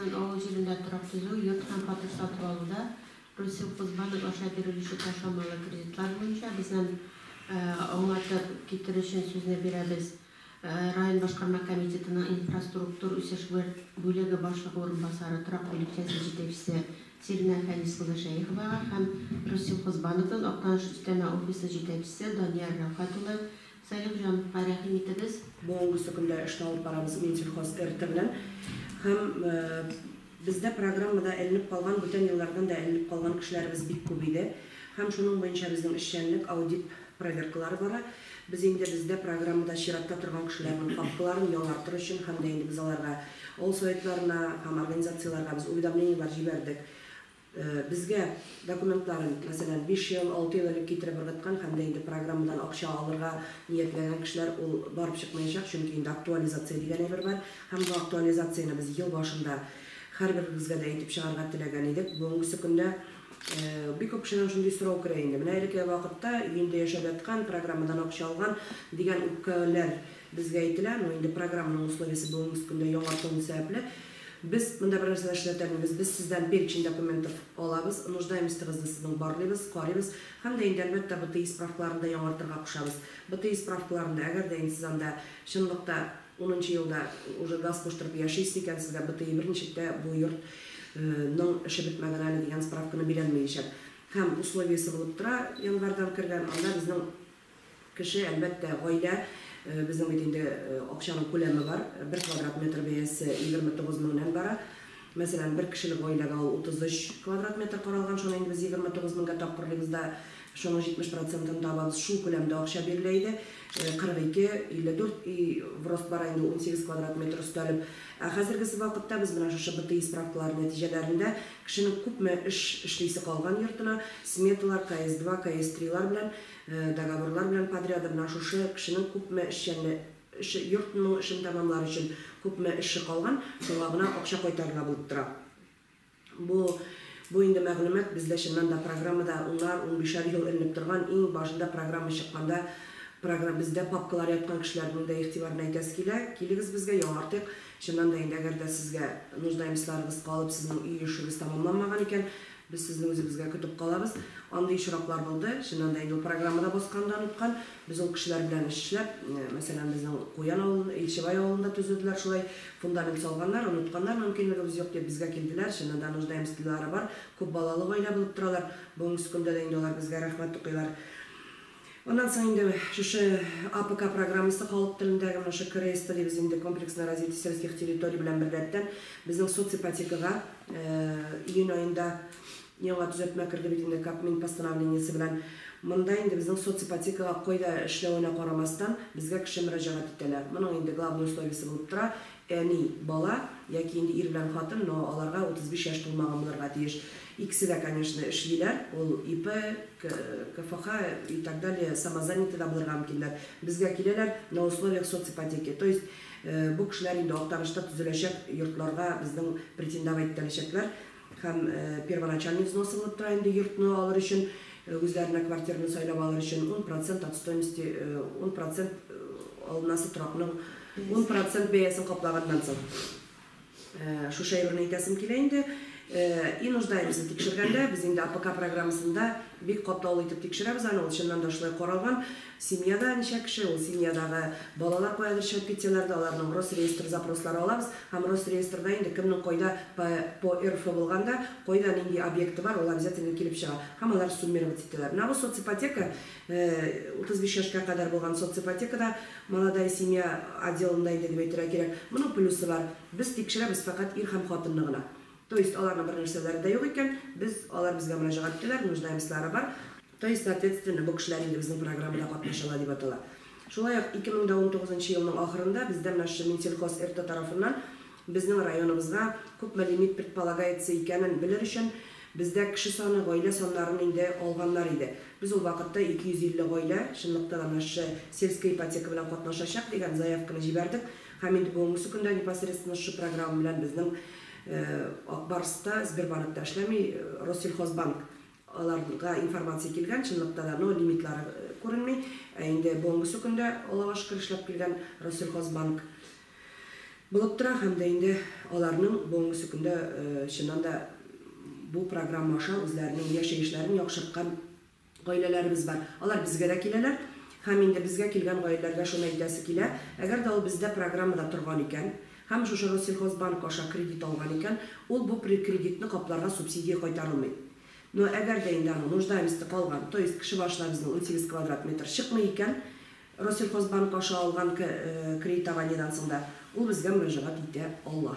Bizden o yerinde taraftığı yurt hem patır satı aldı. Rossiyalxozbank aşağı verilişi taşımalı kreditler boyunca bizden onlarda getirişin sözüne birimiz Rayon Başkanma Komitetinin infrastruktur üsleşme bölüğü başlık orunbasarı Trak Bölükçesi Жетекшisi Сирина Фанисқызышаеваға һәм Россельхозбанктың Актаныш үстәмә офисы жетекчисе Данияр Рафатұлы Сәлим Жановқа рәхим итегез. Бүгінгі күндә эшне алып барабыз Минсельхоз РТ белән. Һәм бездә программада эленеп калган, бүтән еллардан да эленеп калган кешеләребез бик күп иде. Һәм шуның буенча безнең эшчәнлек аудит проверкалары бара. Biz инде бездә программада чиратта торган кешеләрнең фактларын яңартыр өчен һәм дә инде без аларга ул советларына һәм организацияларга biz уведомлениелар җибәрдек. Безгә документларын, мәсәлән, 5 ел, 6 ел элек китереп ыргыткан һәм дә инде программадан акча алырга ниятләгән кешеләр ул барып чыкмаячак, чөнки инде актуализация дигән әйбер бар. Һәм бу актуализацияны без ел башында һәрберебезгә дә әйтеп чыгарга теләгән идек. Бүгенге көндә бик күп кешенең шундый сорау керә инде. Менә элекке вакытта өендә яшәп яткан, программадан акча алган дигән үпкәләр безгә әйтелә. Инде программаның условиясе бүгенге көндә яңартылган сәбәпле biz монда бер нәрсә эшләтәбез. Без сездән перечень документов алабыз, нуждаемостыгызны сезнең барлыйбыз, карыйбыз. Һәм дә инде әлбәттә БТИ справкаларын да яңартырга кушабыз. БТИ справкаларында әгәр дә сез анда чынлыкта 10нчы елда уже газ куштырып яшисез икән, сезгә БТИ беренчектә бу йортның эше бетмәгән әле дигән справканы бирәлмәячәк. Һәм условиясе булып тора, январьдан кергән, анда безнең кеше әлбәттә гаилә Безнең бит инде акчаның күләме бар. 1 квадрат метр бәясе 29 меңнән бара. Мәсәлән, бер кешелек гаиләгә ул 33 квадрат метр каралган, шуны инде без 29 меңгә тапкырлыйбыз да, шуның 70%-ын табабыз. Шул күләмдә акча бирелә иде. 42, 54 и в рост бара инде 18 квадрат метр өстәлеп. Хәзерге вакытта без менә шушы БТИ справкалары нәтиҗәләрендә кешенең күпме эшлисе калган йортына сметалар, КС2, КС3лар белән, договорлар белән подряд менә шушы кешенең күпме йортның эшен тәмамлар өчен күпме эше калган, шуңа гына акча кайтарыла булып тора. Бу инде мәгълүмат бездә чыннан да программада 10-15 ел эленеп торган, иң башында программа чыкканда бездә папкалар яткан кешеләрнең дә игътибарына әйтәс килә. Килегез безгә яңартык. Чыннан да инде әгәр дә сезгә нуждаемсларыгыз калып, сезнең үй эшегез тамамланмаган икән, biz сезнең үзебезгә көтеп калабыз. Андый очраклар булды. Чыннан да инде программада баскандан уткан, без ул кешеләр белән эшләп, мәсәлән, безнең Куян авылында, Илчебай авылында төзеделәр, шулай фундамент салганнар, онытканнар, мөмкинлегебез юк дип безгә килделәр. Чыннан да нуждаемслары бар. Күп балалы гаилә булып торалар. Бүгенге көндә дә инде алар безгә рәхмәт тукыйлар. Ondan sonra инде шушы АПК программасы халык телендәге наша КРС дибез инде комплексное развитие сельских территорий белән берлектән безнең соципотекага июнь айында яңа төзәтмә керде бит инде Кабмин постановлениесе белән. Монда инде безнең соципотекага кайда эшләвенә карамастан безгә кеше мөрәҗәгать итәләр. Моның инде главный условиесе булып тора, әни бала яки инде ир белән хатын, но аларга 35 яшь тулмаган булырга тиеш. Икесе дә, конечно, эшлиләр, ул ИП, КФХ и так далее, самозанятый да булырга мөмкинләр. Безгә киләләр на условиях соципотеки. То есть бу кешеләр инде Актанышта төзеләчәк йортларга безнең претендовать итәләчәкләр. Һәм первоначальный взносы булып тора инде йортны алыр өчен, үзләренә квартираны сайлап алыр өчен 10% от стоимости, 10% алынасы торакның 10% бәясен каплаганнан соң. Шушы әйберне әйтәсем килә инде. И нуждаемся тикшергәндә, без инде АПК программасында бик катлаулы итеп тикшерәбез, аны ул чыннан да шулай каралган. Семьяда ничә кеше, ул семьядагы балалар кайда эшләп китәләр дә, аларның Росреестр запрослары алабыз. Һәм Росреестрда инде кемнең кайда по РФ булганда, кайда нинди объекты бар, ул обязательно килеп чыга. Һәм алар суммировать итәләр. Менә бу соципотека 35 яшькә кадәр булган соципотекада молодая семья отделында инде дип әйтергә кирәк. Моның плюсы бар. Без тикшерәбез фақат ир һәм хатынны гына. То есть аларның бер нәрсәләре дә юк икән, алар безгә мөрәҗәгать итәләр, нуждаемслары бар. То есть, соответственно, бу кешеләр инде безнең программада катнашалар дип атала. Шулай ук 2019 елның ахырында бездә менә Минсельхоз РТ тарафыннан безнең районыбызга күпме лимит предполагается икәнен белер өчен бездә кеше саны, гаилә саннарын инде алганнар иде. Без ул вакытта 250 гаилә, чынлыкта да наша сельская ипотека белән катнашачак дигән заявканы җибәрдек. Һәм инде бүгенге көндә непосредственно шу программа белән безнең Акбарста, Сбербанкта эшләми, Россельхозбанк аларга информация килгән, чынлыкта да лимитлары күренми. Инде бүгенге көндә Аллага шөкер эшләп килгән Россельхозбанк Булып тора һәм дә инде аларның бүгенге көндә чыннан да бу программа аша үзләренең яшәешләрен яхшырткан гаиләләребез бар. Алар безгә дә киләләр һәм инде безгә килгән гаиләләргә шуны әйтәсе килә. Әгәр дә ул бездә программада торган икән, һәм шушы Россельхозбанк аша кредит алган икән, ул бу кредитны капларга субсидия кайтарылмый. Но әгәр дә инде аны нуждаемосты калган, то есть кеше башына безнең 18 квадрат метр чыкмый икән, Россельхозбанк аша алган кредитованиедән соң да ул безгә мөрәҗәгать итә ала.